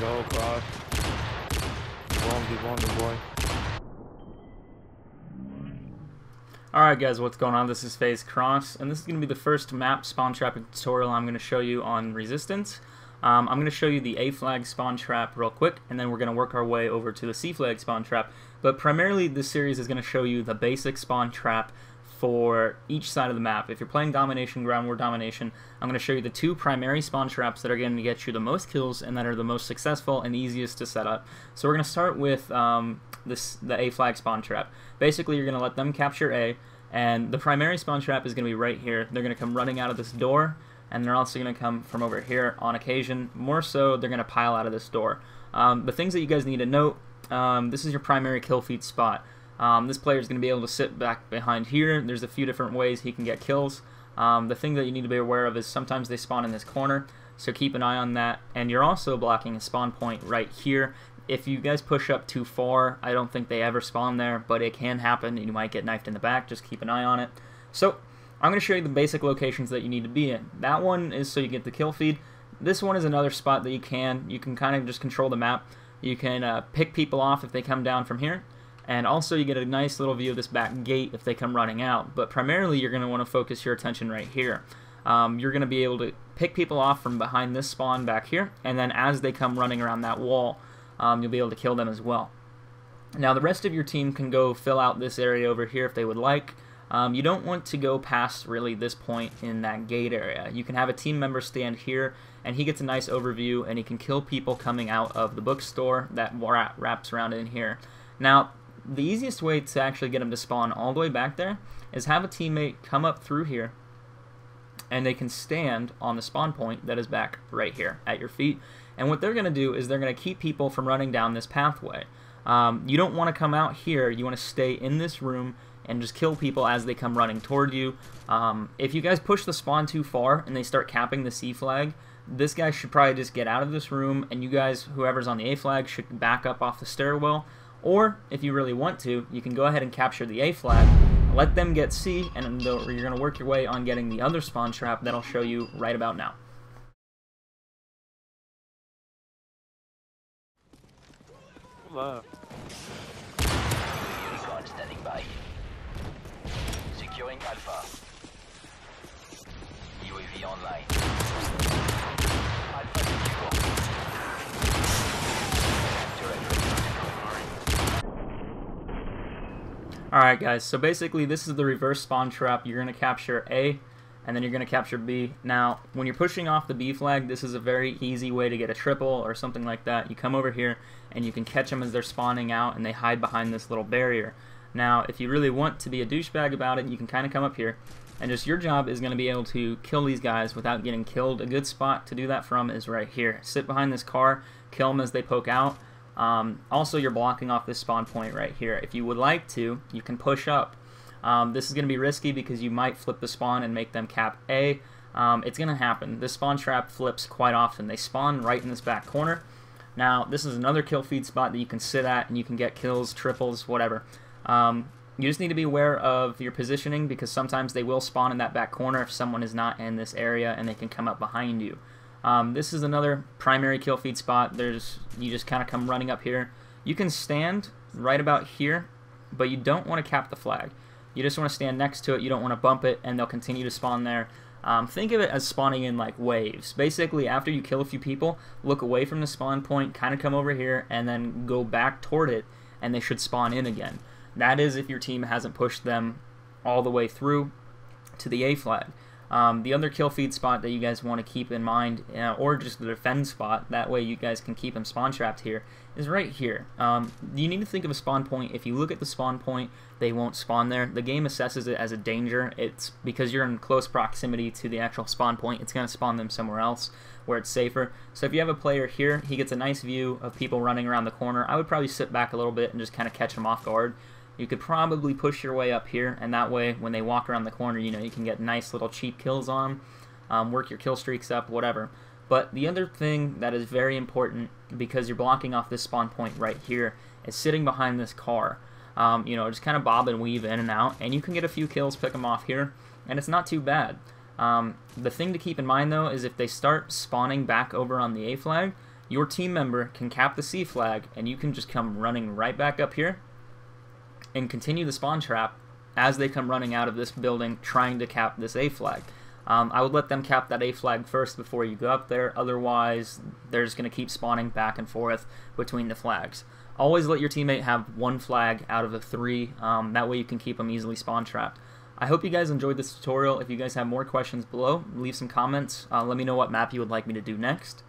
go, Kross. Keep on, good boy. Alright guys, what's going on? This is FaZe Kross, and this is going to be the first map spawn trapping tutorial I'm going to show you on Resistance. I'm going to show you the A flag spawn trap real quick, and then we're going to work our way over to the C flag spawn trap. But primarily this series is going to show you the basic spawn trap for each side of the map. If you're playing Domination, Ground War Domination, I'm going to show you the two primary spawn traps that are going to get you the most kills and that are the most successful and easiest to set up. So we're going to start with the A flag spawn trap. Basically, you're going to let them capture A, and the primary spawn trap is going to be right here. They're going to come running out of this door, and they're also going to come from over here on occasion. More so, they're going to pile out of this door. The things that you guys need to note, this is your primary kill feed spot. This player is going to be able to sit back behind here. There's a few different ways he can get kills. The thing that you need to be aware of is sometimes they spawn in this corner, so keep an eye on that. And you're also blocking a spawn point right here. If you guys push up too far, I don't think they ever spawn there, but it can happen and you might get knifed in the back. Just keep an eye on it. So I'm going to show you the basic locations that you need to be in. That one is so you get the kill feed. This one is another spot that you can kind of just control the map. You can pick people off if they come down from here. And also you get a nice little view of this back gate if they come running out. But primarily you're going to want to focus your attention right here. You're going to be able to pick people off from behind this spawn back here, and then as they come running around that wall, you'll be able to kill them as well. Now the rest of your team can go fill out this area over here if they would like. You don't want to go past really this point in that gate area. You can have a team member stand here, and he gets a nice overview, and he can kill people coming out of the bookstore that wraps around in here. Now, the easiest way to actually get them to spawn all the way back there is have a teammate come up through here, and they can stand on the spawn point that is back right here at your feet. And what they're going to do is they're going to keep people from running down this pathway. You don't want to come out here. You want to stay in this room and just kill people as they come running toward you. If you guys push the spawn too far and they start capping the C flag, this guy should probably just get out of this room, and you guys, whoever's on the A flag, should back up off the stairwell. Or, if you really want to, you can go ahead and capture the A flag, let them get C, and you're going to work your way on getting the other spawn trap that I'll show you right about now. Love. Unicorn standing by. Securing Alpha. UAV online. Alpha secure. Alright guys, so basically this is the reverse spawn trap. You're going to capture A, and then you're going to capture B. Now, when you're pushing off the B flag, this is a very easy way to get a triple or something like that. You come over here, and you can catch them as they're spawning out, and they hide behind this little barrier. Now, if you really want to be a douchebag about it, you can kind of come up here, and just your job is going to be able to kill these guys without getting killed. A good spot to do that from is right here. Sit behind this car, kill them as they poke out. Also, you're blocking off this spawn point right here. If you would like to, you can push up. This is going to be risky because you might flip the spawn and make them cap A. It's going to happen. This spawn trap flips quite often. They spawn right in this back corner. Now, this is another kill feed spot that you can sit at and you can get kills, triples, whatever. You just need to be aware of your positioning because sometimes they will spawn in that back corner if someone is not in this area and they can come up behind you. This is another primary kill feed spot. You just kind of come running up here. You can stand right about here, but you don't want to cap the flag. You just want to stand next to it. You don't want to bump it, and they'll continue to spawn there. Think of it as spawning in like waves. Basically, after you kill a few people, look away from the spawn point, kind of come over here, and then go back toward it, and they should spawn in again. That is if your team hasn't pushed them all the way through to the A flag. The other kill feed spot that you guys want to keep in mind, or just the defend spot, that way you guys can keep them spawn trapped here, is right here. You need to think of a spawn point. If you look at the spawn point, they won't spawn there. The game assesses it as a danger. It's because you're in close proximity to the actual spawn point, it's going to spawn them somewhere else where it's safer. So if you have a player here, he gets a nice view of people running around the corner. I would probably sit back a little bit and just kind of catch them off guard. You could probably push your way up here, and that way when they walk around the corner, you know, you can get nice little cheap kills on them, work your kill streaks up, whatever. But the other thing that is very important, because you're blocking off this spawn point right here, is sitting behind this car. You know, just kind of bob and weave in and out, and you can get a few kills, pick them off here, and it's not too bad. The thing to keep in mind, though, is if they start spawning back over on the A flag, your team member can cap the C flag, and you can just come running right back up here and continue the spawn trap as they come running out of this building trying to cap this A flag. I would let them cap that A flag first before you go up there, otherwise they're just going to keep spawning back and forth between the flags. Always let your teammate have one flag out of the 3, that way you can keep them easily spawn trapped. I hope you guys enjoyed this tutorial. If you guys have more questions below, leave some comments. Let me know what map you would like me to do next.